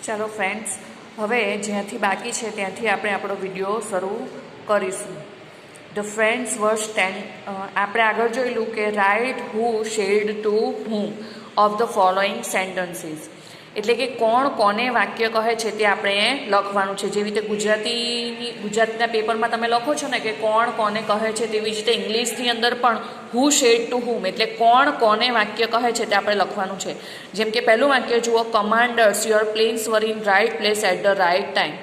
ચાલો ફ્રેન્ડ્સ, હવે જ્યાંથી બાકી છે ત્યાંથી આપણે આપણો વિડીયો શરૂ કરીશું. ધ ફ્રેન્ડ્સ વર્સ 10 આપણે આગળ જોયેલું કે રાઇટ હુ શેડ ટુ હું ઓફ ધ ફોલોઈંગ સેન્ટન્સીસ, એટલે કે કોણ કોને વાક્ય કહે છે તે આપણે લખવાનું છે. જેવી રીતે ગુજરાતીના પેપરમાં તમે લખો છો ને કે કોણ કોને કહે છે, તેવી જ રીતે ઇંગ્લિશની અંદર પણ હુ શેડ ટુ હુમ, એટલે કોણ કોને વાક્ય કહે છે તે આપણે લખવાનું છે. જેમ કે પહેલું વાક્ય જુઓ, commanders your planes were in right place at the right time.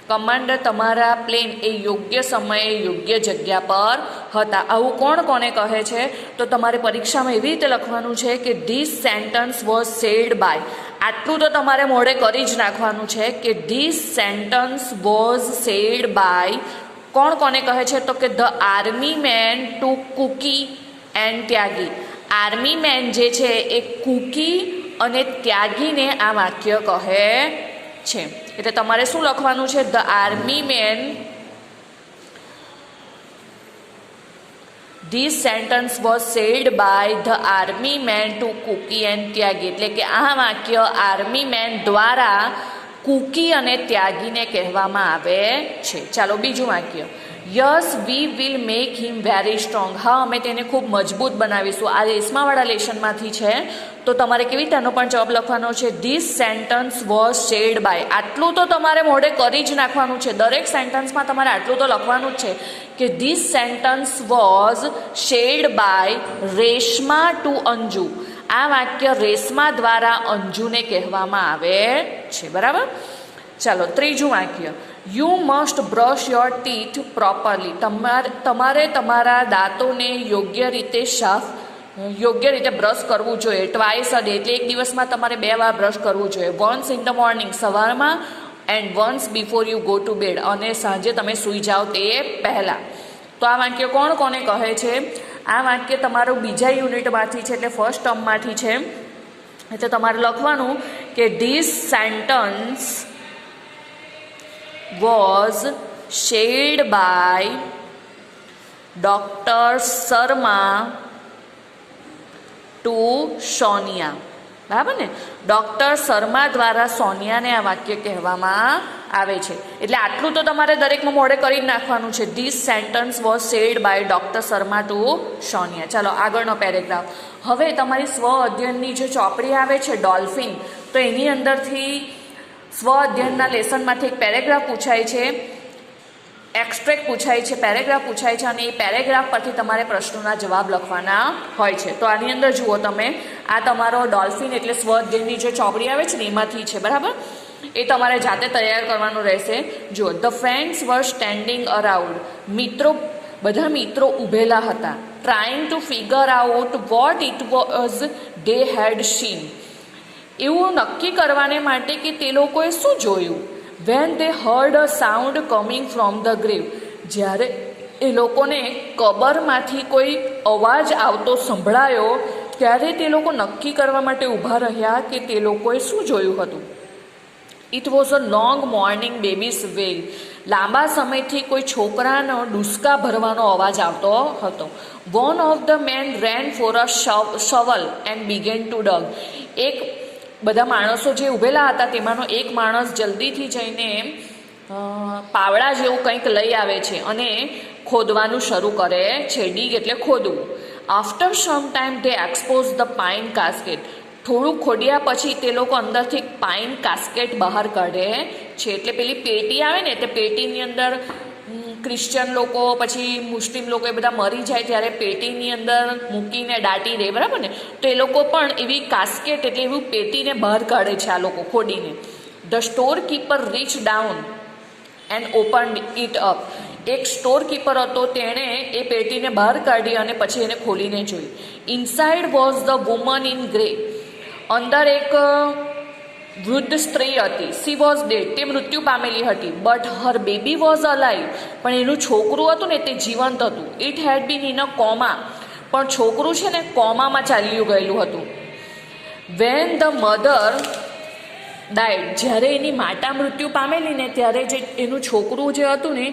Commander તમારા પ્લેન એ યોગ્ય સમયે યોગ્ય જગ્યા પર હતા. આવું કોણ કોને કહે છે? તો તમારે પરીક્ષામાં એવી રીતે લખવાનું છે કે this sentence was said by. આટલું તો તમારે મોઢે કરી જ નાખવાનું છે કે this sentence was said by. કોણ કોને કહે છે? તો કે the army man to cookie and Tyagi. Army man જે છે એ કુકી અને ત્યાગીને આ વાક્ય કહે છે. એટલે તમારે શું લખવાનું છે? The army man, this sentence was said by the army man to cookie and Tyagi. એટલે કે આ વાક્ય આર્મી મેન દ્વારા કુકી અને ત્યાગીને કહેવામાં આવે છે. ચાલો બીજું વાક્ય, yes we will make him very strong. હા, અમે તેને ખૂબ મજબૂત બનાવીશું. આ રેશમાવાળા લેશનમાંથી છે, તો તમારે કેવી રીતે આનો પણ જવાબ લખવાનો છે? This sentence was said by. આટલું તો તમારે મોઢે કરી જ નાખવાનું છે. દરેક સેન્ટન્સમાં તમારે આટલું તો લખવાનું જ છે કે this sentence was said by Reshma to Anju. આ વાક્ય રેશમા દ્વારા અંજુને કહેવામાં આવે છે. બરાબર. ચાલો ત્રીજું વાક્ય, you must brush your teeth properly. તમારે તમારા દાંતોને યોગ્ય રીતે બ્રશ કરવું જોઈએ. ટ્વાઇસ અ ડે, એટલે એક દિવસમાં તમારે 2 વાર બ્રશ કરવું જોઈએ. વન્સ ઇન ધ મોર્નિંગ, સવારમાં, and once before you go to bed, અને સાંજે તમે સૂઈ જાઓ તે પહેલાં. તો આ વાક્ય કોણ કોને કહે છે? આ વાક્ય તમારું બીજા યુનિટમાંથી છે, એટલે ફર્સ્ટ ટર્મમાંથી છે. એટલે તમારે લખવાનું કે this sentence was shared by Dr. Sharma to Sonia. બરાબર ને? ડૉક્ટર શર્મા દ્વારા સોનિયાને આ વાક્ય કહેવામાં આવે છે. એટલે આટલું તો તમારે દરેકમાં મોઢે કરી જ નાખવાનું છે. This sentence was said by doctor Sharma to Sonia. ચાલો આગળનો પેરેગ્રાફ. હવે તમારી સ્વ અધ્યયનની જે ચોપડી આવે છે ડોલ્ફિન, તો એની અંદરથી સ્વ અધ્યયનના લેસનમાંથી એક પેરેગ્રાફ પૂછાય છે, એક્સ્ટ્રેક્ટ પૂછાય છે, પેરેગ્રાફ પૂછાય છે, અને એ પેરેગ્રાફ પરથી તમારે પ્રશ્નોના જવાબ લખવાના હોય છે. તો આની અંદર જુઓ તમે, આ તમારો ડોલ્ફિન એટલે સ્વ અધ્યયનની જે ચોપડી આવે છે ને એમાંથી છે. બરાબર. એ તમારે જાતે તૈયાર કરવાનું રહેશે. જુઓ, the friends were standing around. બધા મિત્રો ઊભેલા હતા. Trying to figure out what it was they had seen. એવું નક્કી કરવાને માટે કે તે લોકોએ શું જોયું. When they heard a sound coming from the grave. જ્યારે એ લોકોને કબરમાંથી કોઈ અવાજ આવતો સંભળાયો ત્યારે તે લોકો નક્કી કરવા માટે ઊભા રહ્યા કે તે લોકોએ શું જોયું હતું. It was a long mourning baby's wail. લાંબા સમયથી કોઈ છોકરાનો ડુસકા ભરવાનો અવાજ આવતો હતો. One of the men ran for a shovel and began to dug. બધા માણસો જે ઊભેલા હતા તેમાંનો એક માણસ જલ્દીથી જઈને પાવડા જેવું કંઈક લઈ આવે છે અને ખોદવાનું શરૂ કરે છે. ડીગ એટલે ખોદવું. After some time they expose the pine casket. થોડું ખોદ્યા પછી તે લોકો અંદરથી પાઇન કાસ્કેટ બહાર કાઢે છે. એટલે પેલી પેટી આવે ને, તે પેટીની અંદર ક્રિશ્ચિયન લોકો પછી મુસ્લિમ લોકો એ બધા મરી જાય ત્યારે પેટીની અંદર મૂકીને દાટી દે. બરાબર ને? તો એ લોકો પણ એવી કાસ્કેટ એટલે એવું પેટીને બહાર કાઢે છે આ લોકો ખોડીને. The store keeper reach down and open it up. એક સ્ટોર કીપર હતો, તેણે એ પેટીને બહાર કાઢી અને પછી એને ખોલીને જોઈ. Inside was the woman in grey. અંદર એક વૃદ્ધ સ્ત્રી હતી. She was dead. તે મૃત્યુ પામેલી હતી. But her baby was alive. પણ એનું છોકરું હતું ને તે જીવંત હતું. It had been in a coma. પણ છોકરું છે ને કોમામાં ચાલ્યું ગયેલું હતું. When the mother died. જ્યારે એની માતા મૃત્યુ પામેલી ને ત્યારે જે એનું છોકરું જે હતું ને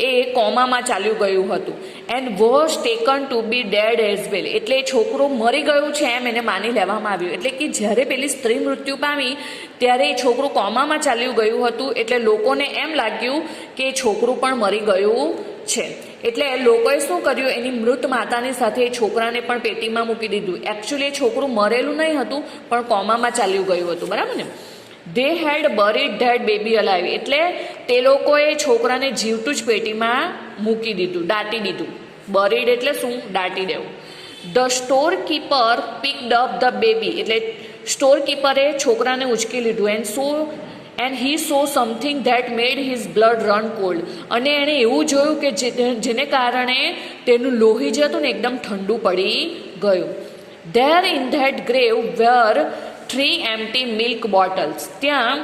એ કોમામાં ચાલ્યું ગયું હતું. And was taken to be dead as well. એટલે એ છોકરું મરી ગયું છે એમ એને માની લેવામાં આવ્યું. એટલે કે જ્યારે પેલી સ્ત્રી મૃત્યુ પામી ત્યારે એ છોકરું કોમામાં ચાલ્યું ગયું હતું. એટલે લોકોને એમ લાગ્યું કે એ છોકરું પણ મરી ગયું છે. એટલે લોકોએ શું કર્યું, એની મૃત માતાની સાથે એ છોકરાને પણ પેટીમાં મૂકી દીધું. એકચ્યુઅલી એ છોકરું મરેલું નહીં હતું પણ કોમામાં ચાલ્યું ગયું હતું. બરાબર ને. દે હેડ બરીડ ધેટ બેબી અલાઇવ. એટલે તે લોકોએ છોકરાને જીવતું જ પેટીમાં મૂકી દીધું, દાટી દીધું. બરીડ એટલે શું? દાટી દેવું. The store keeper પિકડ up the baby. એટલે સ્ટોર કીપરે છોકરાને ઉચકી લીધું. And he so something that made his blood run cold. અને એણે એવું જોયું કે જેને કારણે તેનું લોહી જે હતું ને એકદમ ઠંડુ પડી ગયું. There in that grave were 3 empty milk bottles. ત્યાં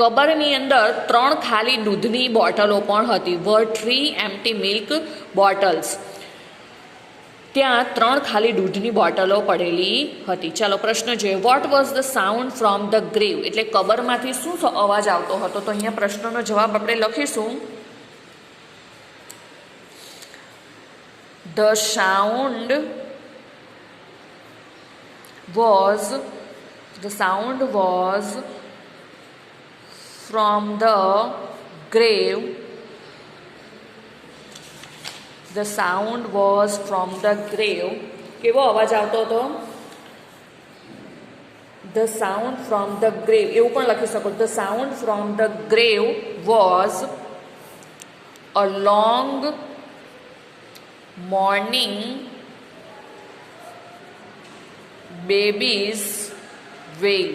કબરની અંદર 3 ખાલી દૂધની બોટલો પણ હતી. Were 3 empty milk bottles. ત્યાં 3 ખાલી દૂધની બોટલો પડેલી હતી. ચાલો પ્રશ્ન જોઈએ. What was the sound from the grave. એટલે કબરમાંથી શું અવાજ આવતો હતો? તો અહીંયા પ્રશ્નનો જવાબ આપણે લખીશું. The sound was from the grave. The sound was from the grave. કેવો અવાજ આવતો હતો? The sound from the grave. એવું પણ લખી શકો. The sound from the grave was a long morning baby's wail.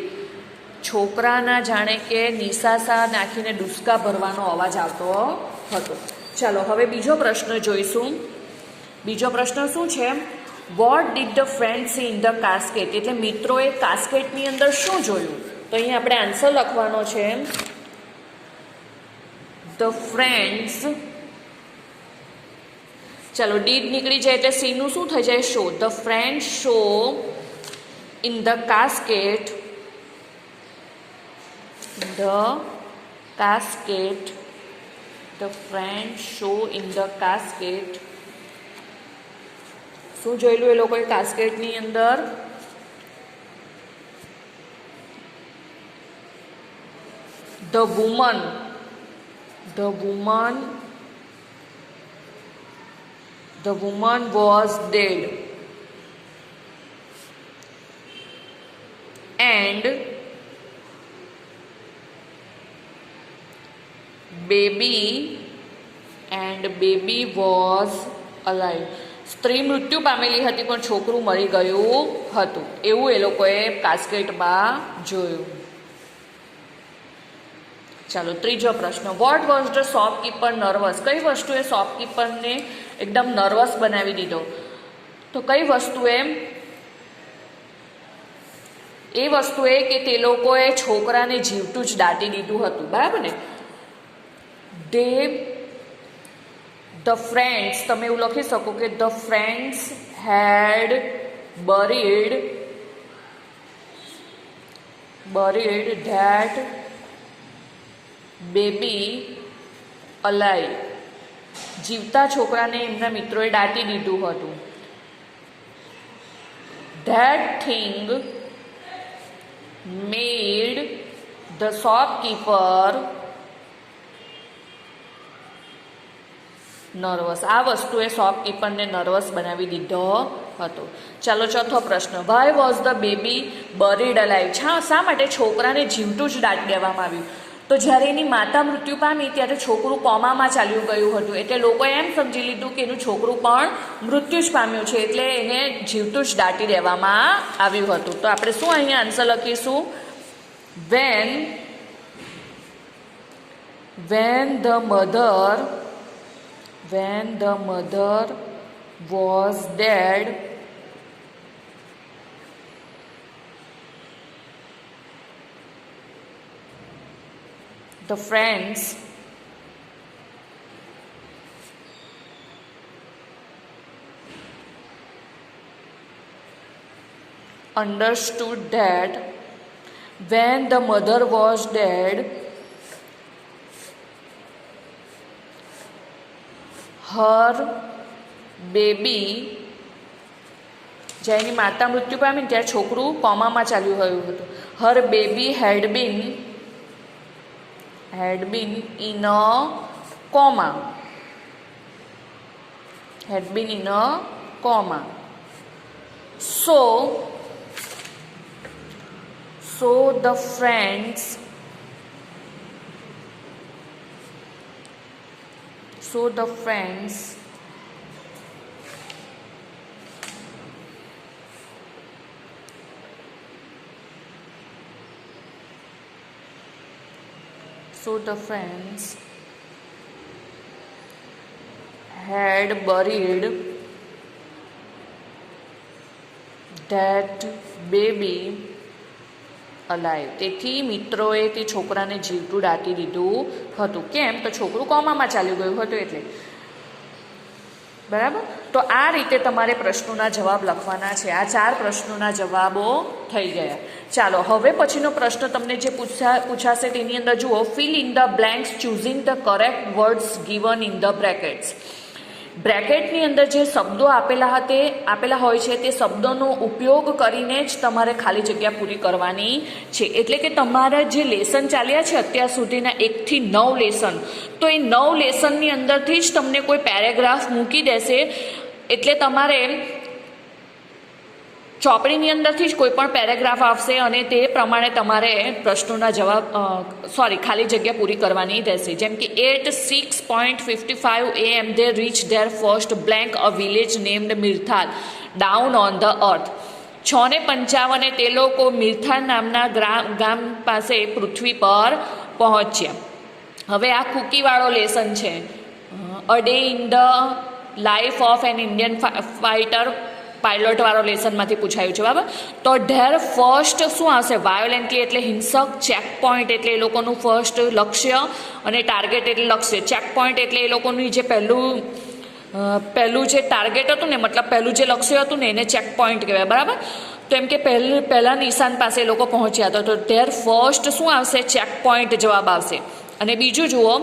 છોકરાના જાણે કે નિસાસા નાખીને ડુસકા ભરવાનો અવાજ આવતો હતો. ચાલો હવે બીજો પ્રશ્ન જોઈશું. બીજો પ્રશ્ન શું છે? What did the friend C in the casket. એટલે મિત્રોએ કાસ્કેટની અંદર શું જોયું? તો અહીંયા આપણે આન્સર લખવાનો છે. The friends. ચાલો ડીડ નીકળી જાય એટલે સી નું શું થઈ જાય? Show. The friend show in the casket. The friend show in the casket. શું જોયેલું એ લોકોએ કાસ્કેટની અંદર? The woman was dead. And baby was alive. સ્ત્રી મૃત્યુ પામેલી હતી પણ છોકરું મરી ગયું હતું. એવું એ લોકોએ કાસ્કેટમાં જોયું. ચાલો ત્રીજો પ્રશ્ન. What was the shopkeeper nervous. કઈ વસ્તુએ શોપકીપરને એકદમ નર્વસ બનાવી દીધો? તો કઈ વસ્તુએ? એ વસ્તુએ કે તે લોકોએ છોકરાને જીવતું જ દાટી દીધું હતું. બરાબર ને. The friends. તમે એવું લખી શકો કે the friends had buried that baby alive. જીવતા છોકરાને એમના મિત્રોએ દાટી દીધું હતું. That thing made the shopkeeper nervous. આ વસ્તુએ શોપકીપરને નર્વસ બનાવી દીધો હતો. ચાલો ચોથો પ્રશ્ન. Why was the baby buried alive. શા માટે છોકરાને જીવતું જ દાટી દેવામાં આવ્યું? તો જ્યારે એની માતા મૃત્યુ પામી ત્યારે છોકરું કોમામાં ચાલ્યું ગયું હતું. એટલે લોકોએ એમ સમજી લીધું કે એનું છોકરું પણ મૃત્યુ જ પામ્યું છે. એટલે એને જીવતું જ દાટી દેવામાં આવ્યું હતું. તો આપણે શું અહીંયા આન્સર લખીશું? when the mother was dead, the friends understood that when the mother was dead, her baby, જ્યારે એની માતા મૃત્યુ પામી ત્યારે છોકરું કોમામાં ચાલ્યું ગયું હતું. her baby had been in a coma. Had been in a coma. So the friends had buried that baby alive. તેથી મિત્રોએ તે છોકરાને જીવતું દાટી દીધું હતું. કેમ? તો છોકરું કોમામાં ચાલ્યું ગયું હતું એટલે. બરાબર? તો આ રીતે તમારે પ્રશ્નોના જવાબ લખવાના છે. આ 4 પ્રશ્નોના જવાબો થઈ ગયા. ચાલો હવે પછીનો પ્રશ્ન તમને જે પૂછાશે તેની અંદર જુઓ, fill in the blanks choosing the correct words given in the brackets. બ્રેકેટની અંદર જે શબ્દો આપેલા હોય છે તે શબ્દોનો ઉપયોગ કરીને જ તમારે ખાલી જગ્યા પૂરી કરવાની છે. એટલે કે તમારા જે લેસન ચાલ્યા છે અત્યાર સુધીના 1 થી 9 લેસન, તો એ 9 લેસનની અંદરથી જ તમને કોઈ પેરેગ્રાફ મૂકી દેશે. એટલે તમારે ચોપડીની અંદરથી જ કોઈ પણ પેરેગ્રાફ આવશે અને તે પ્રમાણે તમારે પ્રશ્નોના જવાબ ખાલી જગ્યા પૂરી કરવાની રહેશે. જેમ કે 6:55 AM they reached their first blank, a village named મિરથાલ down on the earth. 6:55 તે લોકો મિરથાલ નામના ગામ પાસે પૃથ્વી પર પહોંચ્યા. હવે આ કુકીવાળો લેસન છે. A day in the life of an Indian fighter પાયલોટવાળો લેસનમાંથી પૂછાયું છે. બરાબર? તો ધેર ફર્સ્ટ શું આવશે? વાયોલેન્ટલી એટલે હિંસક, ચેક પોઈન્ટ એટલે એ લોકોનું ફર્સ્ટ લક્ષ્ય, અને ટાર્ગેટ એટલે લક્ષ્ય. ચેક પોઈન્ટ એટલે એ લોકોનું જે પહેલું જે ટાર્ગેટ હતું ને, મતલબ પહેલું જે લક્ષ્ય હતું ને એને ચેક પોઈન્ટ કહેવાય. બરાબર? તો એમ કે પહેલા નિશાન પાસે એ લોકો પહોંચ્યા હતા. તો ધેર ફર્સ્ટ શું આવશે? ચેક પોઈન્ટ જવાબ આવશે. અને બીજું જુઓ,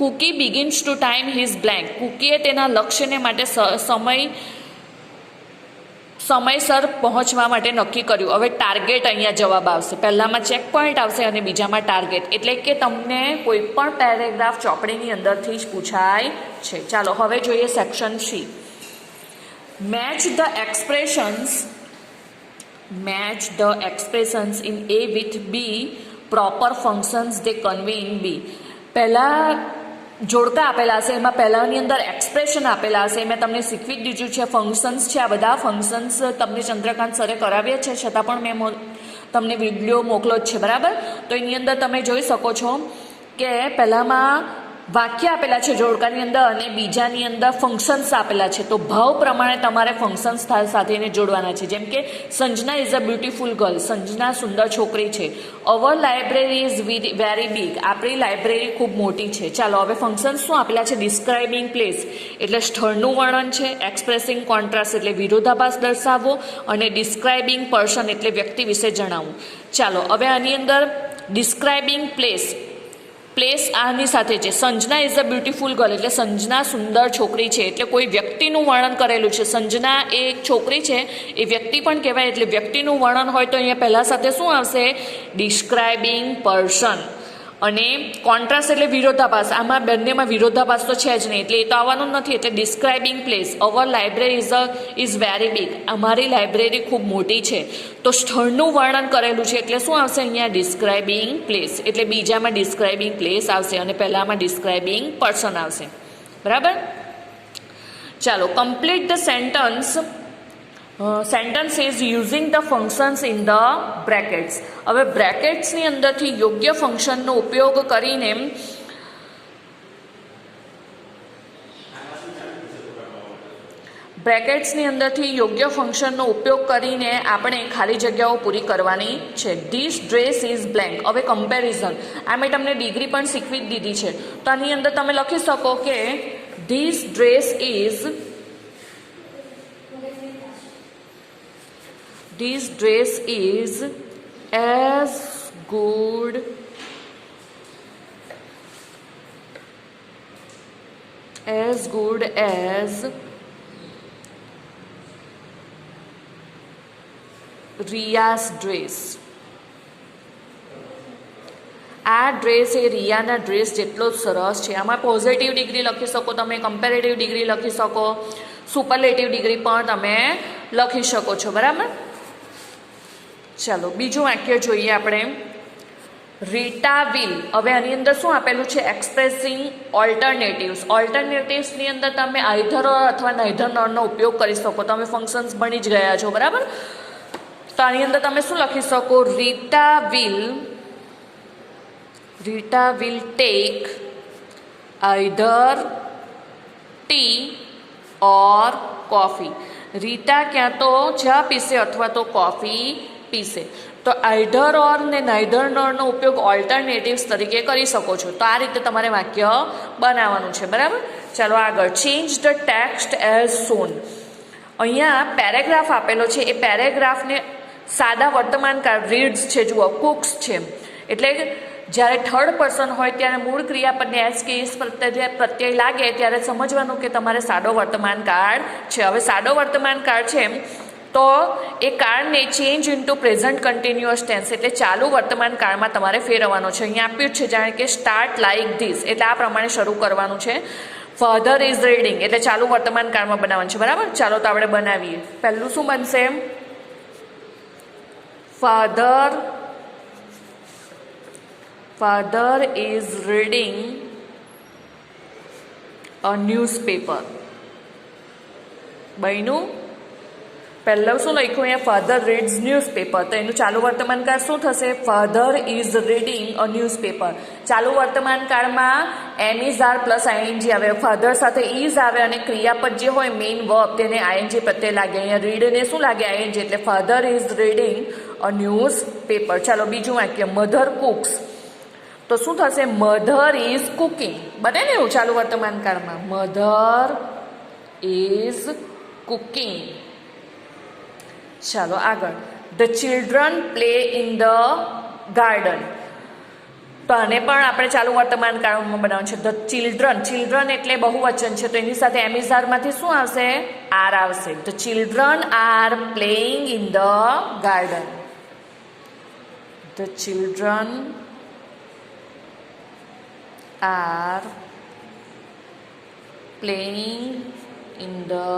Cookie begins to time his blank. કુકીએ તેના લક્ષ્યને માટે સમયસર પહોંચવા માટે નક્કી કર્યું. હવે ટાર્ગેટ અહીંયા જવાબ આવશે. પહેલામાં ચેક પોઈન્ટ આવશે અને બીજામાં ટાર્ગેટ. એટલે કે તમને કોઈ પણ પેરેગ્રાફ ચોપડીની અંદરથી જ પૂછાય છે. ચાલો હવે જોઈએ section C. Match the expressions in A with B, proper functions they convey in B. પહેલાં જોડકા આપેલા હશે, એમાં પહેલાંની અંદર એક્સપ્રેશન આપેલા હશે. મેં તમને શીખવી જ દીધું છે. ફંક્શન્સ છે, આ બધા ફંક્શન્સ તમને ચંદ્રકાંત સરે કરાવ્યા છે, છતાં પણ મેં તમને વિડીયો મોકલો જ છે. બરાબર? તો એની અંદર તમે જોઈ શકો છો કે પહેલાંમાં વાક્ય આપેલા છે જોડકાની અંદર અને બીજાની અંદર ફંક્શન્સ આપેલા છે. તો ભાવ પ્રમાણે તમારે ફંક્શન્સ સાથે એને જોડવાના છે. જેમ કે Sanjana is a beautiful girl. Sanjana સુંદર છોકરી છે. Our library is very big. આપણી લાઇબ્રેરી ખૂબ મોટી છે. ચાલો હવે ફંક્શન્સ શું આપેલા છે? ડિસ્ક્રાઇબિંગ પ્લેસ એટલે સ્થળનું વર્ણન છે. એક્સપ્રેસિંગ કોન્ટ્રાસ્ટ એટલે વિરોધાભાસ દર્શાવવો. અને ડિસ્ક્રાઇબિંગ પર્સન એટલે વ્યક્તિ વિશે જણાવવું. ચાલો હવે આની અંદર ડિસ્ક્રાઇબિંગ પ્લેસ આની સાથે છે. Sanjana is a beautiful girl એટલે સંજના સુંદર છોકરી છે. એટલે કોઈ વ્યક્તિનું વર્ણન કરેલું છે. સંજના એ એક છોકરી છે, એ વ્યક્તિ પણ કહેવાય. એટલે વ્યક્તિનું વર્ણન હોય તો અહીંયા પહેલાં સાથે શું આવશે? Describing person. અને કોન્ટ્રાસ્ટ એટલે વિરોધાભાસ. આમાં બંનેમાં વિરોધાભાસ તો છે જ નહીં, એટલે એ તો આવવાનું નથી. એટલે describing place. Our library is very big. અમારી લાઇબ્રેરી ખૂબ મોટી છે. તો સ્થળનું વર્ણન કરેલું છે એટલે શું આવશે અહીંયા? Describing place. એટલે બીજામાં ડિસ્ક્રાઇબિંગ પ્લેસ આવશે અને પહેલામાં ડિસ્ક્રાઇબિંગ પર્સન આવશે. બરાબર? ચાલો complete the sentence is using the functions in the brackets. હવે બ્રેકેટ્સની અંદરથી યોગ્ય ફંક્શનનો ઉપયોગ કરીને આપણે ખાલી જગ્યાઓ પૂરી કરવાની છે. This dress is blank. હવે કમ્પેરિઝન આ મેં તમને ડિગ્રી પણ શીખવી જ દીધી છે. તો આની અંદર તમે લખી શકો કે this dress is as good as Riya's dress. આ ડ્રેસ એ રિયાના ડ્રેસ જેટલો જ સરસ છે. આમાં પોઝિટિવ ડિગ્રી લખી શકો તમે, કમ્પેરેટિવ ડિગ્રી લખી શકો, સુપરલેટિવ ડિગ્રી પણ તમે લખી શકો છો. બરાબર. ચાલો બીજું વાક્ય જોઈએ આપણે. રીટા વિલ. હવે આની અંદર શું આપેલું છે? એક્સપ્રેસિંગ ઓલ્ટરનેટિવ્સ. ઓલ્ટરનેટિવ્સની અંદર તમે આઈધર ઓર અથવા નાઈધર નોરનો ઉપયોગ કરી શકો. તમે ફંક્શન્સ ભણી જ ગયા છો. બરાબર. તો આની અંદર તમે શું લખી શકો? Rita will take either T or coffee. Rita ક્યાં તો ચા પીશે અથવા તો કોફી પીશે. તો આઈધર ઓર ને નાઈધર નોરનો ઉપયોગ ઓલ્ટરનેટિવ્સ તરીકે કરી શકો છો. તો આ રીતે તમારે વાક્ય બનાવવાનું છે. બરાબર. ચાલો આગળ. Change the text as shown. અહીંયા પેરેગ્રાફ આપેલો છે. એ પેરેગ્રાફને સાદા વર્તમાન કાળ રીડ્સ છે, જુઓ કુક્સ છે. એટલે જ્યારે થર્ડ પર્સન હોય ત્યારે મૂળ ક્રિયાપદને એસ કે ઇસ પ્રત્યય લાગે ત્યારે સમજવાનું કે તમારે સાદો વર્તમાન કાળ છે. હવે સાદો વર્તમાન કાળ છે તો એ કાળને change into present continuous tense એટલે ચાલુ વર્તમાન કાળમાં તમારે ફેરવવાનો છે. અહીંયા આપ્યું જ છે જાણે કે સ્ટાર્ટ લાઇક ધીસ એટલે આ પ્રમાણે શરૂ કરવાનું છે. ફાધર ઇઝ રીડિંગ એટલે ચાલુ વર્તમાન કાળમાં બનાવવાનું છે. બરાબર. ચાલો તો આપણે બનાવીએ. પહેલું શું બનશે? Father is reading a newspaper. બન્યું. પહેલાં શું લખ્યું અહીંયા? Father reads newspaper. તો એનું ચાલુ વર્તમાન કાળ શું થશે? Father is reading a newspaper. ચાલુ વર્તમાન કાળમાં એમ ઇઝ આર પ્લસ આઈએનજી આવે. ફાધર સાથે ઇઝ આવે અને ક્રિયાપદ જે હોય મેઇન વર્બ તેને આઈએનજી પ્રત્યે લાગે. અહીંયા રીડને શું લાગે? આઈએનજી. એટલે father is reading a newspaper. ચાલો બીજું વાક્ય. Mother cooks. તો શું થશે? Mother is cooking. બને ને એવું ચાલુ વર્તમાન કાળમાં? Mother is cooking. ચાલો આગળ. The children play in the garden. તો આને પણ આપણે ચાલુ વર્તમાન કાળમાં બનાવવાનું છે. ધ ચિલ્ડ્રન એટલે બહુવચન છે તો એની સાથે એમિઝારમાંથી શું આવશે? આર આવશે. The children are playing in the garden. ધ ચિલ્ડ્રન are playing in the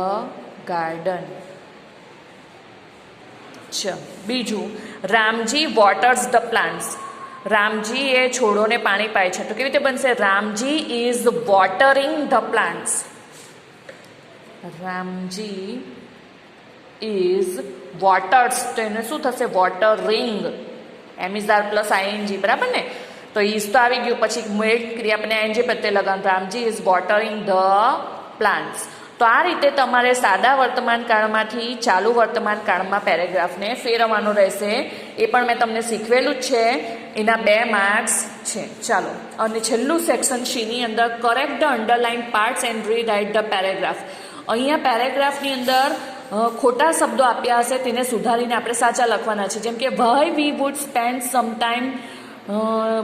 garden. બીજું. Ramji waters the plants. Ramji એ છોડોને પાણી પાય છે. તો કેવી રીતે બનશે? Ramji is watering the plants. Ramji is waters તો એને શું થશે? વોટરિંગ. એમિઝાર પ્લસ આઈએનજી. બરાબર ને? તો ઇઝ તો આવી ગયું. પછી મેળ ક્રિયાપદને આઈએનજી પ્રત્યે લગાવવાનું. Ramji is watering the plants. તો આ રીતે તમારે સાદા વર્તમાન કાળમાંથી ચાલુ વર્તમાન કાળમાં પેરેગ્રાફને ફેરવવાનો રહેશે. એ પણ મેં તમને શીખવેલું જ છે. એના 2 માર્ક્સ છે. ચાલો અને છેલ્લું સેક્શન સીની અંદર correct the underline parts and rewrite the paragraph. અહીંયા પેરેગ્રાફની અંદર ખોટા શબ્દો આપ્યા હશે તેને સુધારીને આપણે સાચા લખવાના છે. જેમ કે why we would spend some time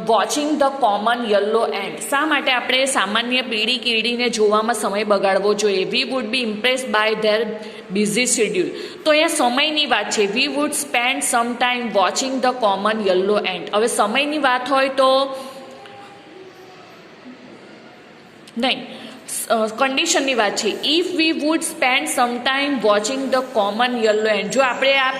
watching the common yellow ant. શા માટે આપણે સામાન્ય પીળી કીડીને જોવામાં સમય બગાડવો જોઈએ? We would be impress by their busy schedule. તો અહીંયા સમયની વાત છે. We would spend some time watching the common yellow ant. હવે સમયની વાત હોય તો નહીં, કન્ડિશનની વાત છે. If we would spend some time watching the common yellow ant. જો આપણે આ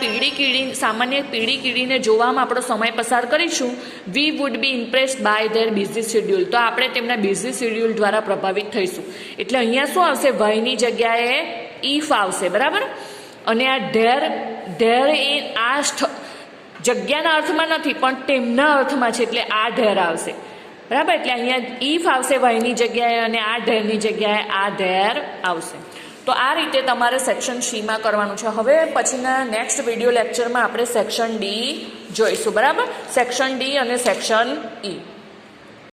સામાન્ય પીળી કીડીને જોવામાં આપણો સમય પસાર કરીશું, we would be impressed by their busy schedule. તો આપણે તેમના બિઝી શેડ્યુલ દ્વારા પ્રભાવિત થઈશું. એટલે અહીંયા શું આવશે? વાયની જગ્યાએ ઇફ આવશે. બરાબર. અને આ ધેર એ આ જગ્યાના અર્થમાં નથી પણ તેમના અર્થમાં છે એટલે આ ધેર આવશે. બરાબર. એટલે અહીંયા ઇફ આવશે વાયની જગ્યાએ અને આ ધેરની જગ્યાએ આ ધેર આવશે. તો આ રીતે તમારે સેક્શન સીમાં કરવાનું છે. હવે પછીના નેક્સ્ટ વિડીયો લેક્ચરમાં આપણે સેક્શન ડી જોઈશું. બરાબર. સેક્શન ડી અને સેક્શન ઈ.